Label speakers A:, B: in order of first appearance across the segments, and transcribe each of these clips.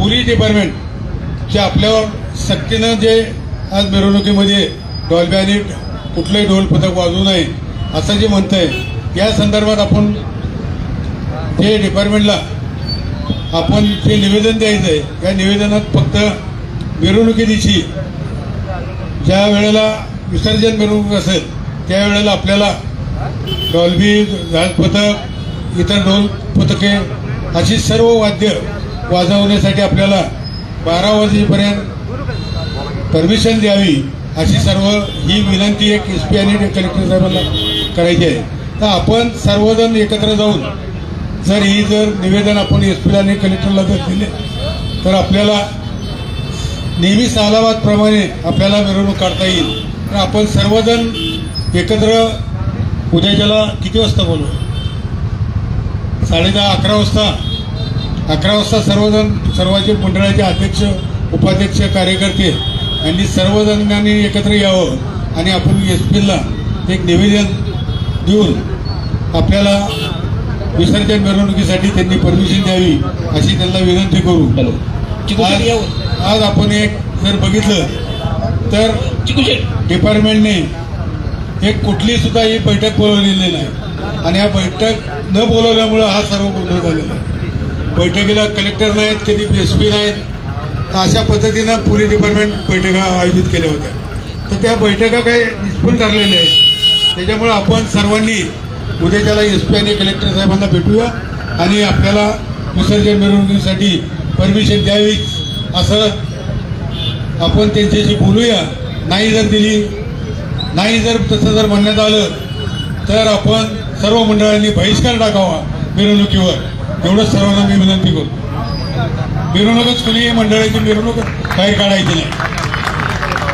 A: Police डिपार्टमेंटच्या आपल्यावर सक्तीनं जे आज मिरवणुकीमध्ये डॉल्बी आणि कुठलंही ढोल पथक वाजवू नये असं जे म्हणतंय, या संदर्भात आपण जे डिपार्टमेंटला आपण जे निवेदन द्यायचं आहे, या निवेदनात फक्त मिरवणुकी दिवशी ज्या वेळेला विसर्जन मिरवणूक असेल त्यावेळेला आपल्याला डॉल्बी, झाज पथक, इतर ढोल पथके अशी सर्व वाद्य वाजवण्यासाठी आपल्याला 12 वाजेपर्यंत परमिशन द्यावी अशी सर्व ही विनंती एक SP आणि कलेक्टर साहेबांना करायची आहे. तर आपण सर्वजण एकत्र जाऊन जर निवेदन आपण SP आणि कलेक्टरला जर दिले तर आपल्याला नेहमी सालाबादप्रमाणे आपल्याला मिरवणूक काढता येईल. तर आपण सर्वजण एकत्र उद्याच्याला किती वाजता बोलू? 10:30 11 वाजता सर्वांचे मंडळाचे अध्यक्ष, उपाध्यक्ष, कार्यकर्ते यांनी सर्वजणांनी एकत्र यावं आणि आपण SPला एक निवेदन देऊन आपल्याला विसर्जन मिरवणुकीसाठी त्यांनी परमिशन द्यावी अशी त्यांना विनंती करू. आज आपण एक जर बघितलं तर डिपार्टमेंटने एक कुठली सुद्धा ही बैठक बोलवलेली नाही आणि या बैठक न बोलवल्यामुळं हा सर्व गोंधळ झालेला आहे. बैठकीला कलेक्टर नाहीत, कधी SP नाहीत, तर अशा पद्धतीनं पोलीस डिपार्टमेंट बैठका आयोजित केल्या होत्या. तर त्या बैठका काही निष्फळ ठरलेल्या आहेत. त्याच्यामुळे आपण सर्वांनी उद्याच्याला SP आणि कलेक्टर साहेबांना भेटूया आणि आपल्याला विसर्जन मिरवणुकीसाठी परमिशन द्यावी असं आपण त्यांच्याशी बोलूया. नाही जर दिली, नाही जर तसं जर म्हणण्यात आलं तर आपण सर्व मंडळांनी बहिष्कार टाकावा मिरवणुकीवर, एवढंच सर्वांना मी विनंती करतो. मिरवणूकच कुणीही मंडळाची मिरवणूक बाहेर काढायची नाही.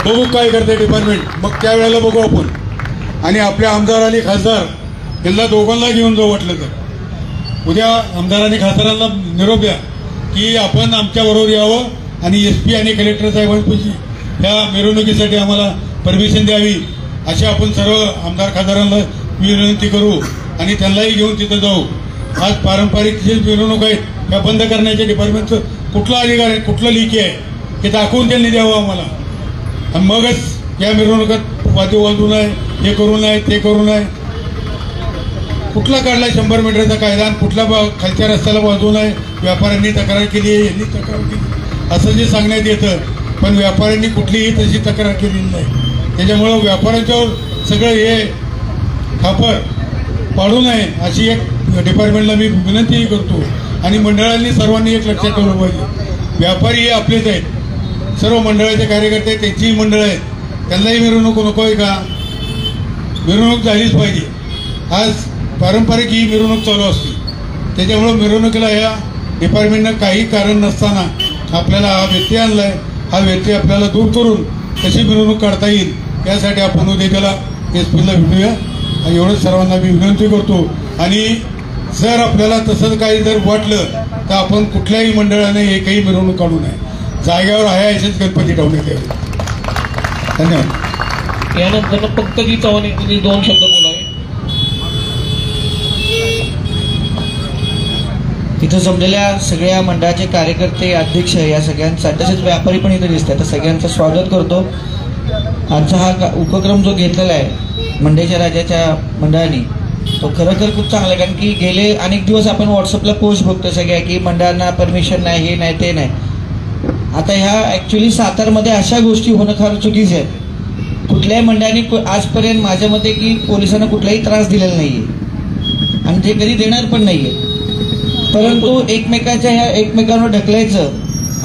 A: बघू काय करते डिपार्टमेंट, मग त्यावेळेला बघू आपण. आणि आपले आमदार आणि खासदार यांना दोघांना घेऊन जाऊ वाटलं तर उद्या आमदार आणि खासदारांना निरोप द्या की आपण आमच्याबरोबर यावं आणि SP आणि कलेक्टर साहेबांपाशी या मिरवणुकीसाठी आम्हाला परमिशन द्यावी अशी आपण सर्व आमदार खासदारांना विनंती करू आणि त्यांनाही घेऊन तिथं जाऊ. आज पारंपरिक जे मिरवणूक आहेत त्या बंद करण्याच्या डिपार्टमेंटचं कुठला अधिकार आहे, कुठलं लिखी आहे हे दाखवून त्यांनी द्यावं आम्हाला. आणि मगच या मिरवणुकात वाद्य वाजवू नये, हे करू नये, ते करू नये. कुठला काढला 100 मीटरचा कायदा आणि कुठला खालच्या रस्त्याला वाजवू नये. व्यापाऱ्यांनी तक्रार केली आहे, यांनी तक्रार केली असं जे सांगण्यात येतं, पण व्यापाऱ्यांनी कुठलीही तशी तक्रार केलेली नाही. त्याच्यामुळं व्यापाऱ्यांच्यावर सगळं हे खापर पाडू नये अशी एक डिपार्टमेंटला मी विनंतीही करतो. आणि मंडळांनी सर्वांनी एक लक्षात ठेवलं पाहिजे, व्यापारी हे आपलेच आहेत, सर्व मंडळाचे कार्यकर्ते त्यांचीही मंडळ आहेत, त्यांनाही मिरवणूक नको आहे का? मिरवणूक झालीच पाहिजे. आज पारंपरिक ही मिरवणूक चालू असते, त्याच्यामुळं मिरवणुकीला या डिपार्टमेंटनं काही कारण नसताना आपल्याला हा व्यत्यय आणलाय. हा व्यत्यय आपल्याला दूर करून कशी मिरवणूक काढता येईल यासाठी आपण उद्याला SPला भेटूया आणि एवढंच सर्वांना मी विनंती करतो. आणि जर आपल्याला तसं काही जर वाटलं तर आपण कुठल्याही मंडळाने एकही मिरवणूक काढू नये, जागेवर आहे असेच गणपती ठेवण्यात यावे. धन्यवाद.
B: यानंतर पंकजी चव्हाण यांनी 2 शब्द बोलावे.
C: इथं जमलेल्या सगळ्या मंडळाचे कार्यकर्ते, अध्यक्ष या सगळ्यांचा, तसेच व्यापारी पण इथे दिसतात, तर सगळ्यांचं स्वागत करतो. आजचा हा उपक्रम जो घेतलेला आहे मंडईच्या राजाच्या मंडळाने तो खरोखर खूप चांगला आहे. कारण की गेले अनेक दिवस आपण व्हॉट्सअपला पोस्ट बघतो सगळ्या की मंडळांना परमिशन नाही, हे नाही, ते नाही. आता ह्या ॲक्च्युली सातारमध्ये अशा गोष्टी होणं फार चुकीचं आहे. कुठल्याही मंडळाने आजपर्यंत माझ्या मते की पोलिसांना कुठलाही त्रास दिलेला नाही आहे आणि ते कधी देणार पण नाही आहे. परंतु एकमेकांवर ढकलायचं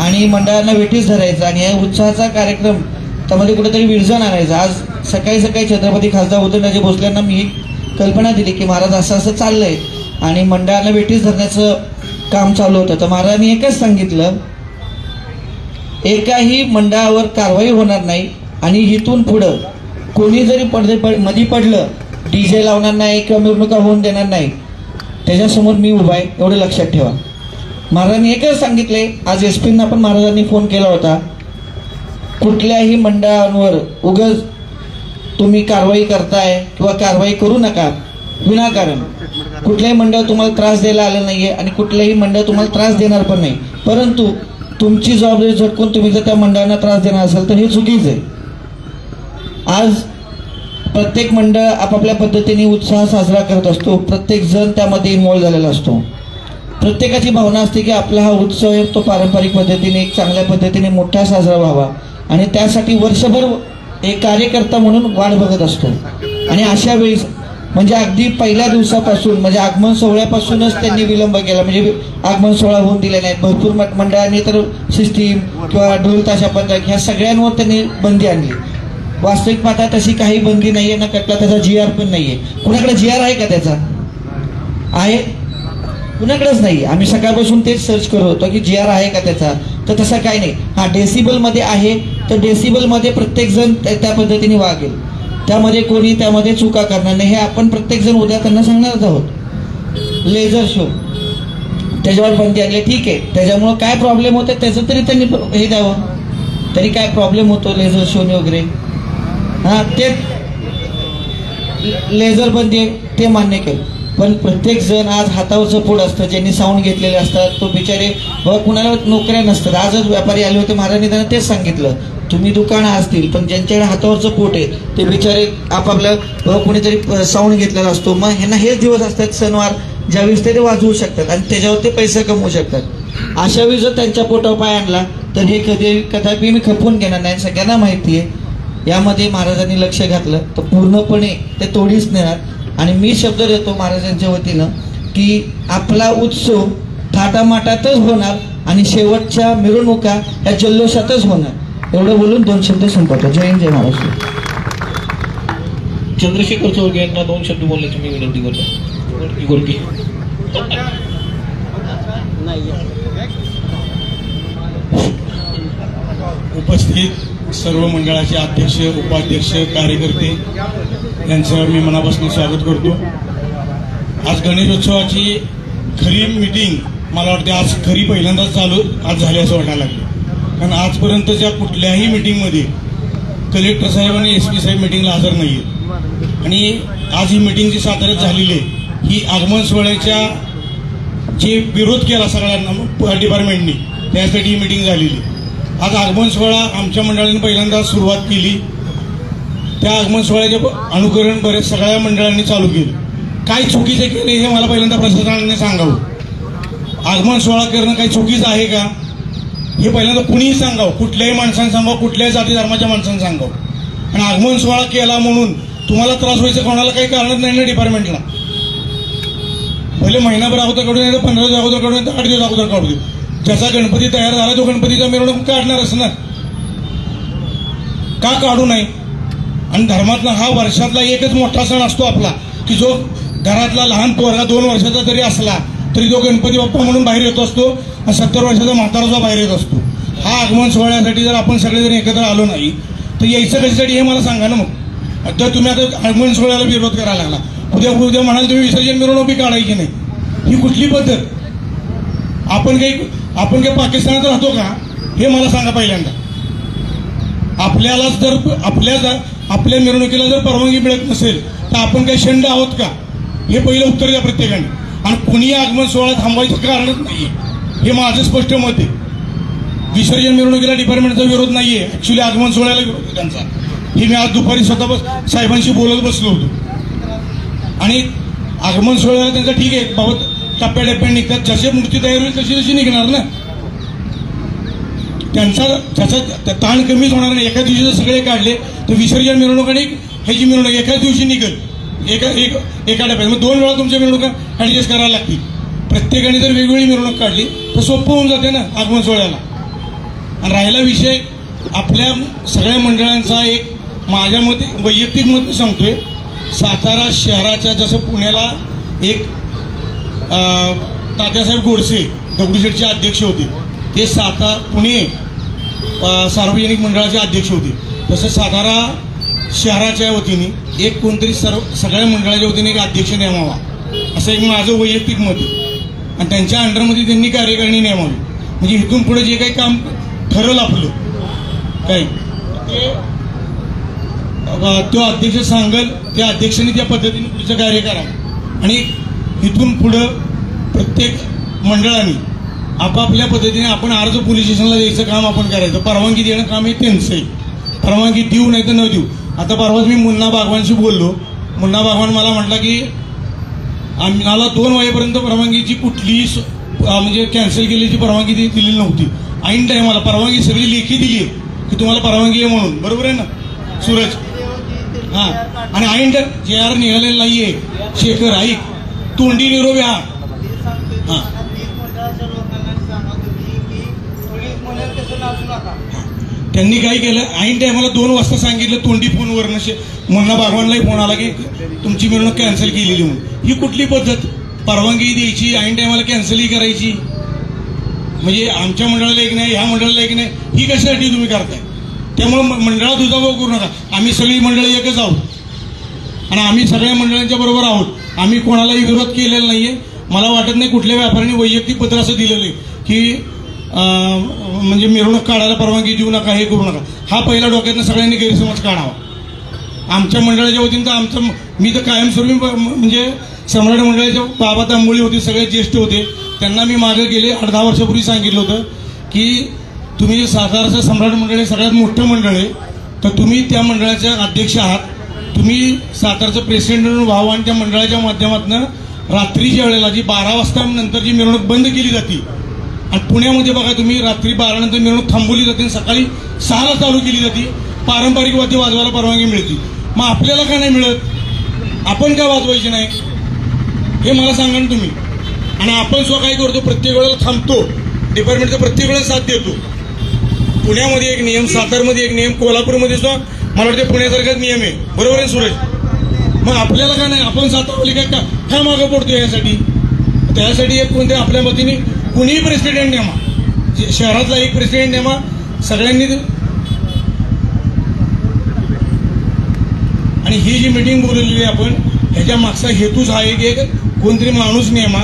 C: आणि मंडळांना वेठीस धरायचं आणि या उत्साहाचा कार्यक्रम त्यामध्ये कुठेतरी विरजण आणायचं. आज सकाळी छत्रपती खासदार उदयनराजे भोसलेंना मी कल्पना दिली की महाराज असं चाललंय आणि मंडळाला वेठीस धरण्याचं काम चालू होतं. तर महाराजांनी एकच सांगितलं, एकाही मंडळावर कारवाई होणार नाही आणि इथून पुढं कोणी जरी मधी पडलं, DJ लावणार नाही किंवा मिरवणुका होऊन देणार नाही, त्याच्यासमोर मी उभा आहे, एवढं लक्षात ठेवा. महाराजांनी एकच सांगितले. आज SPना पण महाराजांनी फोन केला होता, कुठल्याही मंडळांवर उगाच तुम्ही कारवाई करताय किंवा कारवाई करू नका विनाकारण. कुठल्याही मंडळ तुम्हाला त्रास द्यायला आलं नाहीये आणि कुठल्याही मंडळ तुम्हाला त्रास देणार पण नाही. परंतु तुमची जबाबदारी झटकून तुम्ही जर त्या मंडळांना त्रास देणार असाल तर हे चुकीचं आहे. आज प्रत्येक मंडळ आपापल्या पद्धतीने उत्साह साजरा करत असतो, प्रत्येक जण त्यामध्ये इन्व्हॉल्व झालेला असतो. प्रत्येकाची भावना असते की आपला हा उत्सव आहे तो पारंपरिक पद्धतीने एक चांगल्या पद्धतीने मोठा साजरा व्हावा आणि त्यासाठी वर्षभर एक कार्यकर्ता म्हणून वाट बघत असतो. आणि अशा वेळेस म्हणजे अगदी पहिल्या दिवसापासून म्हणजे आगमन सोहळ्यापासूनच त्यांनी विलंब केला, म्हणजे आगमन सोहळा होऊन दिले नाहीत. भरपूर मंडळांनी तर सिस्टीम किंवा ढोल ताशा पथक ह्या सगळ्यांवर त्यांनी बंदी आणली. वास्तविक पाहता तशी काही बंदी नाहीये ना कटला त्याचा GR पण नाहीये. कुणाकडे GR आहे का त्याचा? आहे? कुणाकडेच नाही. आम्ही सकाळपासून तेच सर्च करत होतो की GR आहे का त्याचा, तर तसं काही नाही. हा डेसिबलमध्ये आहे तर डेसिबलमध्ये प्रत्येक जण त्या पद्धतीने वागेल, त्यामध्ये कोणी त्यामध्ये चुका करणार नाही हे आपण प्रत्येक जण उद्या त्यांना सांगणारच आहोत. लेझर शो त्याच्यावर बंदी आणली, ठीक आहे, त्याच्यामुळं काय प्रॉब्लेम होते त्याचं तरी त्यांनी हे द्यावं. तरी काय प्रॉब्लेम होतो लेझर शोने वगैरे, हां ते लेझर बंदी ते मान्य केलं. पण प्रत्येक जण आज हातावरचं पोट असतं, ज्यांनी साऊंड घेतलेले असतात तो बिचारे बघ कुणाला नोकऱ्या नसतात. आजच व्यापारी आले होते महाराजांनी त्यांना तेच सांगितलं, तुम्ही दुकानं असतील पण ज्यांच्याकडे हातावरचं पोट आहे ते बिचारे आपापलं कोणीतरी साऊंड घेतलेला असतो. मग ह्यांना हेच दिवस असतात सणवार ज्यावेळेस ते वाजवू शकतात आणि त्याच्यावर ते पैसे कमवू शकतात. अशा वेळी जर त्यांच्या पोटावर पाय आणला तर हे कदापि मी खपवून घेणार नाही. सगळ्यांना माहिती आहे यामध्ये महाराजांनी लक्ष घातलं तर पूर्णपणे ते तोडीच नेणार. आणि मी शब्द देतो महाराजांच्या वतीनं की आपला उत्सव थाटामाटातच होणार आणि शेवटच्या मिरवणुका या जल्लोषातच होणार. एवढं बोलून 2 शब्द संपवतो. जय हिंद, जय महाराष्ट्र.
B: चंद्रशेखर चौघे यांना 2 शब्द बोलण्याची मी विनंती करतो. गोरकी
A: उपस्थित सर्व मंडळाचे अध्यक्ष, उपाध्यक्ष, कार्यकर्ते यांचं मी मनापासून स्वागत करतो. आज गणेशोत्सवाची खरी मीटिंग मला वाटते आज खरी पहिल्यांदाच आज झाली असं वाटायला लागलं. कारण आजपर्यंतच्या कुठल्याही मीटिंगमध्ये कलेक्टर साहेब आणि SP साहेब मीटिंगला हजर नाही आहेत. आणि आज ही मीटिंग जी साताऱ्यात झालेली आहे ही आगमन सोहळ्याच्या जे विरोध केला सगळ्यांना डिपार्टमेंटनी त्यासाठी ही मीटिंग झालेली. आज आगमन सोहळा आमच्या मंडळाने पहिल्यांदा सुरुवात केली, त्या आगमन सोहळ्याचे अनुकरण बरेच सगळ्या मंडळांनी चालू केलं. काय चुकीचे केले हे मला पहिल्यांदा प्रशासनाने सांगावं. आगमन सोहळा करणं काही चुकीचं आहे का हे पहिल्यांदा कुणीही सांगावं, कुठल्याही माणसाने सांगावं, कुठल्याही जाती धर्माच्या माणसाने सांगावं. आणि आगमन सोहळा केला म्हणून तुम्हाला त्रास व्हायचं कोणाला काही कारणच नाही ना डिपार्टमेंटला. पहिले महिनाभर अगोदर काढू नाही तर 15 दिवस अगोदर काढू नाही तर 8 दिवस अगोदर काढू दे. ज्याचा गणपती तयार झाला तो गणपतीचा मिरवणूक काढणारच ना, का काढू नये. आणि धर्मातला हा वर्षातला एकच मोठा सण असतो आपला की जो घरातला लहान पोरगा 2 वर्षाचा जरी असला तरी तो गणपती बाप्पा म्हणून बाहेर येत असतो आणि 70 वर्षाचा म्हातारा बाहेर येत असतो. हा आगमन सोहळ्यासाठी जर आपण सगळेजण एकत्र आलो नाही तर यायचं कशासाठी हे मला सांगा ना. मग तर तुम्ही आता आगमन सोहळ्याला विरोध करायला लागला, उद्या म्हणाल तुम्ही विसर्जन मिरवणूक काढायची नाही, ही कुठली पद्धत. आपण काही पाकिस्तानात राहतो का हे मला सांगा पहिल्यांदा. आपल्यालाच जर आपल्या मिरवणुकीला जर परवानगी मिळत नसेल तर आपण काही शंड आहोत का हे पहिलं उत्तर द्या प्रत्येकाने. आणि कोणी आगमन सोहळा थांबवायचं कारणच नाहीये हे माझं स्पष्ट मत आहे. विसर्जन मिरवणुकीला डिपार्टमेंटचा विरोध नाहीये, ऍक्च्युली आगमन सोहळ्याला विरोध आहे त्यांचा. हे मी आज दुपारी स्वतः साहेबांशी बोलत बसलो होतो. आणि आगमन सोहळ्याला त्यांचा ठीक आहे बाबा टप्प्याटप्प्याने निघतात, जसे मूर्ती तयार होईल तशी निघणार ना. त्याचा ताण कमीच होणार नाही. एका दिवशी जर सगळे काढले तर विसर्जन मिरवणूक आणि ह्याची मिरवणूक एकाच दिवशी निघेल एका डब्यात. मग 2 वेळा तुमच्या मिरवणुका ऍडजस्ट करायला लागतील. प्रत्येकाने जर वेगवेगळी मिरवणूक काढली तर सोपं होऊन जाते ना आगमन सोहळ्याला. आणि राहिला विषय आपल्या सगळ्या मंडळांचा एक माझ्या मते वैयक्तिक मत सांगतोय. सातारा शहराच्या जसं पुण्याला एक तात्यासाहेब गोडसे दगडूशेठचे अध्यक्ष होते, ते पुणे सार्वजनिक मंडळाचे अध्यक्ष होते, तसं सातारा शहराच्या वतीने एक कोणतरी सगळ्या मंडळाच्या वतीने एक अध्यक्ष नेमावा असं एक माझं वैयक्तिक मत आहे. आणि त्यांच्या अंडरमध्ये त्यांनी कार्यकारिणी नेमावी म्हणजे इथून पुढे जे काही काम ठरलं आपलं काय तो अध्यक्ष सांगेल त्या अध्यक्षांनी त्या पद्धतीने पुढचं कार्य करावं. आणि इथून पुढं प्रत्येक मंडळाने आपापल्या पद्धतीने आपण अर्ज पोलीस स्टेशनला द्यायचं काम आपण करायचं. परवानगी देणं काम हे त्यांचं आहे. परवानगी देऊ नाही तर न देऊ. आता परवाच मी मुन्ना बागवानशी बोललो. मुन्ना बागवान मला म्हटला की आम्हाला 2 वाजेपर्यंत परवानगीची कुठलीही म्हणजे कॅन्सल केल्याची परवानगी दिलेली नव्हती. ऐन टायमाला परवानगी सगळी लेखी दिली आहे की तुम्हाला परवानगी आहे म्हणून. बरोबर आहे ना सूरज? हां. आणि ऐन JR निघालेला नाहीये. शेखर ऐक, तोंडी निरोप हा. हां. त्यांनी काय केलं, ऐन टायमाला 2 वाजता सांगितलं तोंडी फोनवरनं. मुन्ना बागवानलाही फोन आला की तुमची मिरवणूक कॅन्सल केलेली म्हणून. ही कुठली पद्धत? परवानगी द्यायची, ऐन टायमाला कॅन्सलही करायची. म्हणजे आमच्या मंडळाला एक नाही, ह्या मंडळाला एक नाही, ही कशासाठी तुम्ही करताय? त्यामुळे मंडळात दुजाभाव करू नका. आम्ही सगळी मंडळं एकच आहोत आणि आम्ही सगळ्या मंडळांच्या बरोबर आहोत. आम्ही कोणालाही विरोध केलेला नाहीये. मला वाटत नाही कुठल्या व्यापाऱ्यांनी वैयक्तिक पत्र असं दिलेलं आहे की म्हणजे मिरवणूक काढायला परवानगी देऊ नका, हे करू नका. हा पहिला डोक्यातनं सगळ्यांनी गैरसमज काढावा. आमच्या मंडळाच्या वतीनं तर मी तर कायमस्वरूपी म्हणजे सम्राट मंडळाचे बाबा तांबोळी होते, सगळे ज्येष्ठ होते. त्यांना मी मागे गेले 8-10 वर्षापूर्वी सांगितलं होतं की तुम्ही साताराचं सम्राट मंडळ हे सगळ्यात मोठं मंडळ आहे, तर तुम्ही त्या मंडळाचे अध्यक्ष आहात. तुम्ही सातारचं प्रेसिडेंट व्हावं आणि त्या मंडळाच्या माध्यमातून रात्रीच्या वेळेला जी 12 वाजता नंतर जी मिरवणूक बंद केली जाते आणि पुण्यामध्ये बघा तुम्ही रात्री 12 नंतर मिरवणूक थांबवली जाते आणि सकाळी 6ला चालू केली जाते. पारंपरिक वाद्य वाजवायला परवानगी मिळते. मग आपल्याला का नाही मिळत? आपण का वाजवायची नाही हे मला सांगा ना तुम्ही. आणि आपण स्वतः काय करतो, प्रत्येक वेळेला थांबतो, डिपार्टमेंटचा प्रत्येक वेळेला साथ देतो. पुण्यामध्ये एक नियम, सातारमध्ये एक नियम, कोल्हापूरमध्ये सुद्धा मला वाटतं पुण्यासारखाच नियम आहे. बरोबर आहे सूरज? मग आपल्याला का नाही? आपण सातारवाली काय मागं पडतो यासाठी? त्यासाठी एक कोणत्या आपल्या मतीने कुणीही प्रेसिडेंट नेमा, शहरातला एक प्रेसिडेंट नेमा, सगळ्यांनी. आणि ही जी मीटिंग बोलवलेली आहे आपण, ह्याच्या मागचा हेतूच हा आहे की एक कोणतरी माणूस नेमा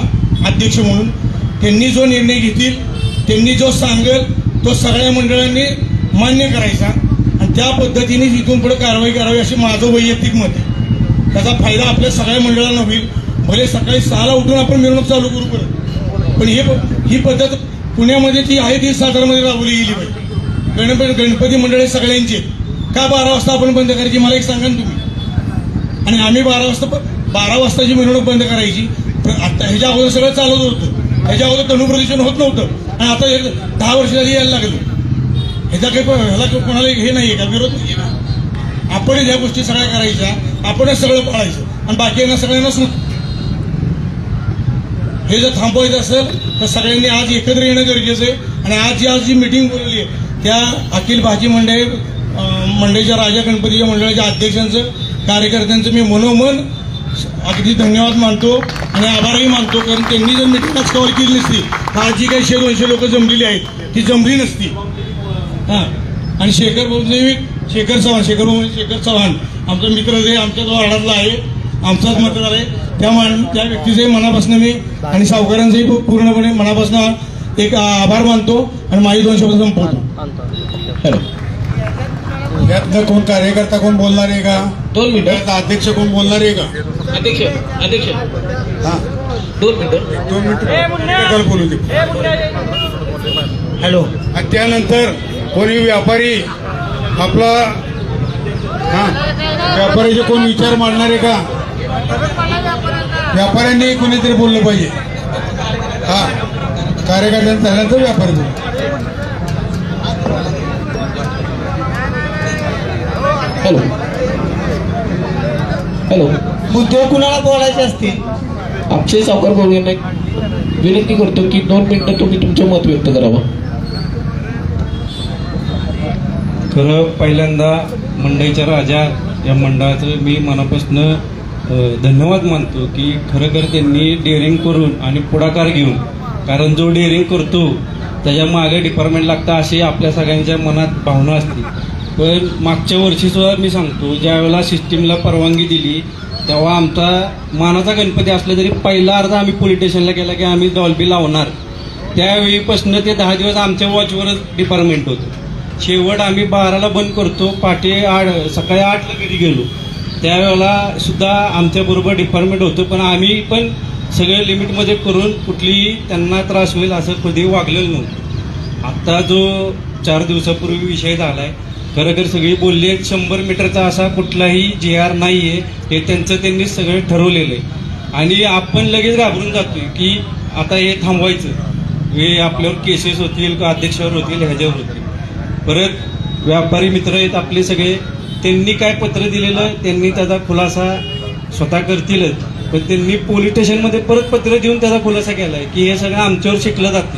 A: अध्यक्ष म्हणून. त्यांनी जो निर्णय घेतील, त्यांनी जो सांगेल तो सगळ्या मंडळांनी मान्य करायचा आणि त्या पद्धतीने इथून पुढे कारवाई करावी अशी माझं वैयक्तिक मत आहे. त्याचा फायदा आपल्या सगळ्या मंडळांना होईल. भले सकाळी 6ला उठून आपण मिरवणूक चालू करू परत, पण ही पद्धत पुण्यामध्ये जी आहे ती सातारमध्ये राबवली गेली पाहिजे. गणपती मंडळे सगळ्यांची का 12 वाजता आपण बंद करायची मला एक सांगा ना तुम्ही. आणि आम्ही 12 वाजताची मिरवणूक बंद करायची. आता ह्याच्या अगोदर सगळं चालत होतं, ह्याच्या अगोदर तनुप्रदर्शन होत नव्हतं आणि आता 10 वर्ष झाली यायला लागलं. ह्याला कोणाला हे नाहीये का? विरोध नाहीये का? आपण ह्या गोष्टी सगळ्या करायच्या, आपणच सगळं पाळायचं आणि बाकींना सगळ्यांना हे जर थांबवायचं असेल तर सगळ्यांनी आज एकत्र येणं गरजेचं आहे. आणि आज जी मीटिंग बोलवली आहे त्या अखिल भाजी मंडळाच्या राजा गणपतीच्या मंडळाच्या अध्यक्षांचं, कार्यकर्त्यांचं मी मनोमन अगदी धन्यवाद मानतो आणि आभारही मानतो. कारण त्यांनी जर मीटिंग आज कव्हर केली नसती तर आज जी काही 100-200 लोक जमलेली आहेत ती जमली नसती. हां. आणि शेखर चव्हाण आमचा मित्र जे आमच्या वार्डातला आहे, आमचाच मतदार आहे, त्या व्यक्तीचंही मनापासून मी आणि सावकारांचंही पूर्णपणे मनापासून एक आभार मानतो आणि माझी 2 शब्द संपवतो. यातनं कोण कार्यकर्ता कोण बोलणार आहे का?
B: 2 मिनिटं.
A: अध्यक्ष कोण बोलणार आहे का?
B: अध्यक्ष
A: हां
B: 2 मिनिटं
A: बोलू दे.
C: हॅलो.
A: आणि त्यानंतर कोणी व्यापारी आपला व्यापाऱ्याचे कोण विचार मांडणार आहे का? व्यापाऱ्यांनी कोणीतरी बोललं पाहिजे. हा कार्यकर्त्यांचं झाल्यानंतर व्यापारी बोल.
B: हॅलो.
C: मुद्दे कुणाला बोलायचे असतील?
B: अक्षय सावकार बोलून विनंती करतो की 2 मिनिटं तुम्ही तुमचं मत व्यक्त करावं.
D: खरं पहिल्यांदा मंडईच्या राजा या मंडळाचं मी मनापासून धन्यवाद मानतो की खरं त्यांनी डेअरिंग करून आणि पुढाकार घेऊन, कारण जो डेअरिंग करतो त्याच्या मागे डिपार्टमेंट लागतं अशी आपल्या सगळ्यांच्या मनात भावना असते. पण मागच्या वर्षीसुद्धा मी सांगतो, ज्या वेळेला सिस्टीमला परवानगी दिली तेव्हा आमचा मानाचा गणपती असला तरी पहिला अर्धा आम्ही पोलीस स्टेशनला गेला की आम्ही डॉल्बी लावणार. त्यावेळीपासून ते 10 दिवस आमच्या वॉचवरच डिपार्टमेंट होतं. शेवट आम्ही 12ला बंद करतो, सकाळी 8ला घरी गेलो. त्यावेळेला सुद्धा आमच्याबरोबर डिपार्टमेंट होतं, पण आम्ही पण सगळं लिमिटमध्ये करून कुठलीही त्यांना त्रास होईल असं कधी वागलेलं नव्हतं. आत्ता जो 4 दिवसापूर्वी विषय झाला आहे, खरं सगळी बोलली आहेत 100 मीटरचा असा कुठलाही GR नाही आहे, हे त्यांचं त्यांनी सगळं ठरवलेलं आहे. आणि आपण लगेच घाबरून जातोय की आता हे थांबवायचं, हे आपल्यावर केसेस होतील का अध्यक्षावर होतील, ह्याच्यावर होतील. परत व्यापारी मित्र आहेत आपले सगळे, त्यांनी काय पत्र दिलेलं त्यांनी त्याचा खुलासा स्वतः करतीलच, पण त्यांनी पोलीस स्टेशनमध्ये परत पत्र देऊन त्याचा खुलासा केला आहे की हे सगळं आमच्यावर शिकलं जाते.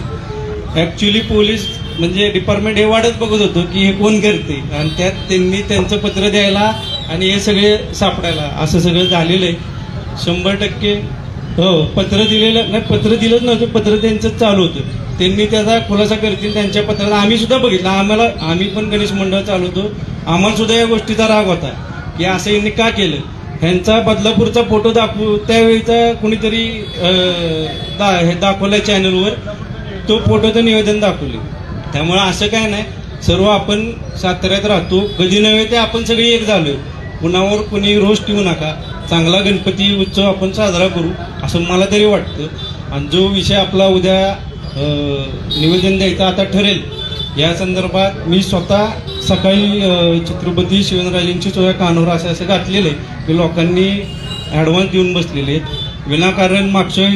D: ॲक्च्युली पोलीस म्हणजे डिपार्टमेंट हे वाटच बघत होतं की हे कोण करते, आणि त्यात त्यांनी त्यांचं पत्र द्यायला आणि हे सगळे सापडायला असं सगळं झालेलं आहे. 100% हो, पत्र दिलेलं नाही, पत्र दिलंच नव्हतं, पत्र त्यांचं चालू होतं. त्यांनी त्याचा खुलासा करतील त्यांच्या पत्रात. आम्ही सुद्धा बघितलं, आम्ही पण गणेश मंडळ चालवतो, आम्हाला सुद्धा या गोष्टीचा राग होता की असं यांनी का केलं. ह्यांचा बदलापूरचा फोटो दाखवू त्यावेळीचा कुणीतरी हे दाखवलाय चॅनलवर, तो फोटोचं निवेदन दाखवले. त्यामुळे असं काय नाही, सर्व आपण साताऱ्यात राहतो, कधी नव्हे ते आपण सगळी एक झालोय. कुणावर कुणी रोष ठेवू नका, चांगला गणपती उत्सव आपण साजरा करू असं मला तरी वाटतं. आणि जो विषय आपला उद्या निवेदन द्यायचं आता ठरेल, या संदर्भात मी स्वतः सकाळी छत्रपती शिवरायांची सोया कानवर असं घातलेलं आहे की लोकांनी ॲडव्हान्स देऊन बसलेले आहेत विनाकारण. मागच्या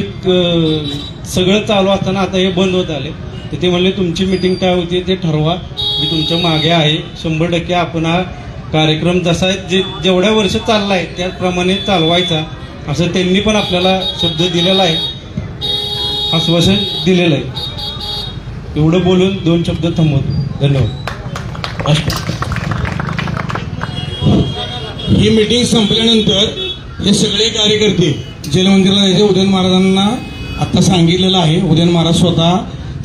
D: सगळं चालू असताना आता हे बंद होत आले, तर ते म्हणले तुमची मीटिंग काय होती ते ठरवा, मी तुमच्या मागे आहे. 100% आपण हा कार्यक्रम जसा जेवढ्या वर्ष चालला आहे त्याप्रमाणे चालवायचा असं त्यांनी पण आपल्याला शब्द दिलेला आहे, आश्वासन दिलेलं आहे. एवढं बोलून 2 शब्द थांबवतो. धन्यवाद.
E: ही मीटिंग संपल्यानंतर हे सगळे कार्यकर्ते जलमंदिराला जायचे. उदयन महाराजांना आता सांगितलेलं आहे, उदयन महाराज स्वतः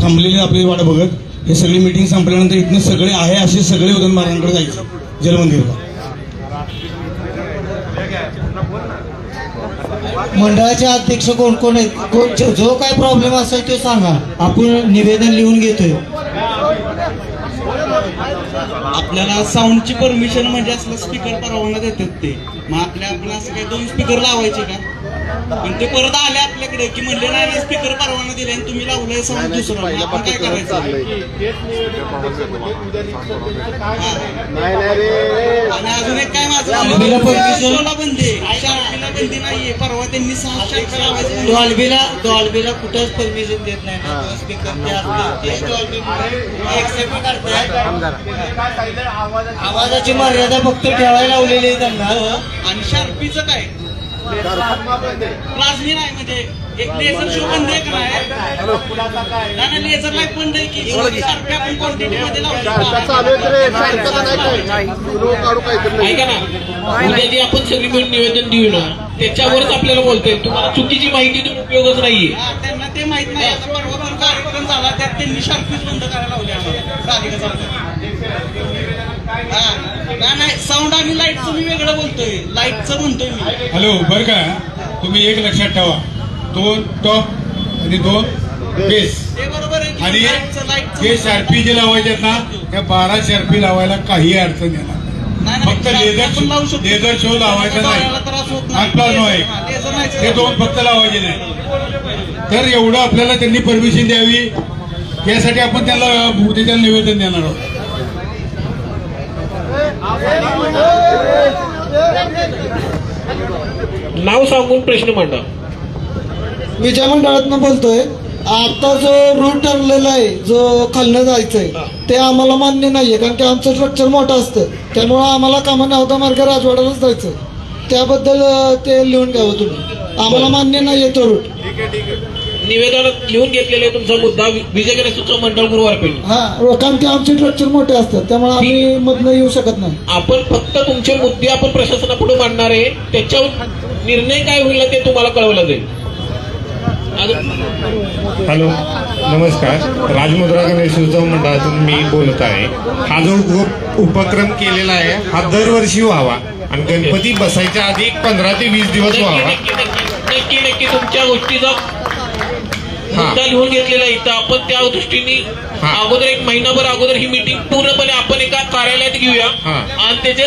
E: थांबलेले आपली वाट बघत. हे सगळी मीटिंग संपल्यानंतर इथनं सगळे आहे असे सगळे उदयन महाराजांकडे जायचे जलमंदिरला.
C: मंडळाचे अध्यक्ष कोण कोण आहेत, जो काय प्रॉब्लेम असेल तो सांगा, आपण निवेदन लिहून घेतोय.
F: आपल्याला साऊंडची परमिशन म्हणजे असलं स्पीकर परवाना देतात ते, मग आपण असं काही 2 स्पीकर लावायचे का? पण ते परत आले आपल्याकडे की म्हणले नाही स्पीकर परवाना दिले आणि तुम्ही लावलंय साऊंड दुसरं, आपण काय करायचं? आणि अजून एक काय माझं बंदी बंदी नाहीये, परवा त्यांनी 6 लावायचं.
C: डॉल्बीला कुठंच परमिशन देत नाही, स्पीकर आवाजाची मर्यादा फक्त ठेवायला लावलेली आहे त्यांना.
F: आणि शार्पीचं काय प्लाझमी नाही म्हणजे एक लेझर शो बंद आहे का नाही, लेझर लाईट बंद आहे की शार्पी आपण क्वांटिटी मध्ये
B: ऐका ना, उद्या जे आपण सगळी मिळून निवेदन देऊ ना त्याच्यावरच आपल्याला बोलतोय. तुम्हाला चुकीची माहिती देऊन उपयोगच नाहीये.
F: त्यांना ते माहित नाही. आता परवा पण कार्यक्रम झाला त्यात त्यांनी शार्पीच बंद करायला लावली आम्हाला. नाही साऊंड आणि लाईटचं मी वेगळं बोलतोय, लाईटचं म्हणतोय मी.
A: हॅलो, बरं का, तुम्ही एक लक्षात ठेवा, 2 टॉप आणि 2 बेस.
F: ते बरोबर आहे
A: आणि
F: की लाईटचं
A: जे शार्पी जे लावायचे आहेत ना त्या 12 शार्पी लावायला काही अडचण येणार नाही. फक्त लेझर शो लावायचा नाही, प्लाझ्मा आहे ते 2 फक्त लावायचे नाही. तर एवढं आपल्याला त्यांनी परमिशन द्यावी यासाठी आपण त्यांना उद्याच्या निवेदन देणार आहोत.
B: नाव सांगून प्रश्न मांडा.
G: मी ज्या मंडळातनं बोलतोय, आता जो रूट ठरलेला आहे जो खालनं जायचंय ते आम्हाला मान्य नाहीये, कारण की आमचं स्ट्रक्चर मोठं असतं, त्यामुळं आम्हाला कामाने होता मार्ग राजवाड्यालाच जायचं. त्याबद्दल ते लिहून घ्यावं तुम्ही, आम्हाला मान्य नाहीये तो रूट.
B: निवेदनात लिहून घेतलेले तुमचा मुद्दा विजय गणेश उत्सव मंडळ गुरुवार पेठ.
G: कारण की आमचे स्ट्रक्चर मोठे असतात त्यामुळे आम्ही मधनं येऊ शकत नाही.
B: आपण फक्त तुमचे मुद्दे आपण प्रशासनापुढे मांडणार आहे, त्याच्यावर निर्णय काय होईल ते तुम्हाला कळवलं जाईल.
H: हॅलो, नमस्कार. राजमुद्रा गणेश उत्सव मंडळातून मी बोलत आहे. हा जो उपक्रम केलेला आहे हा दरवर्षी व्हावा आणि गणपती बसायच्या आधी 15 ते 20 दिवस व्हावा.
B: नक्की तुमच्या गोष्टीचा मुद्दा लिहून घेतलेला इथं आपण त्या दृष्टीने अगोदर 1 महिनाभर अगोदर ही मीटिंग पूर्णपणे आपण एका कार्यालयात घेऊया आणि त्याचे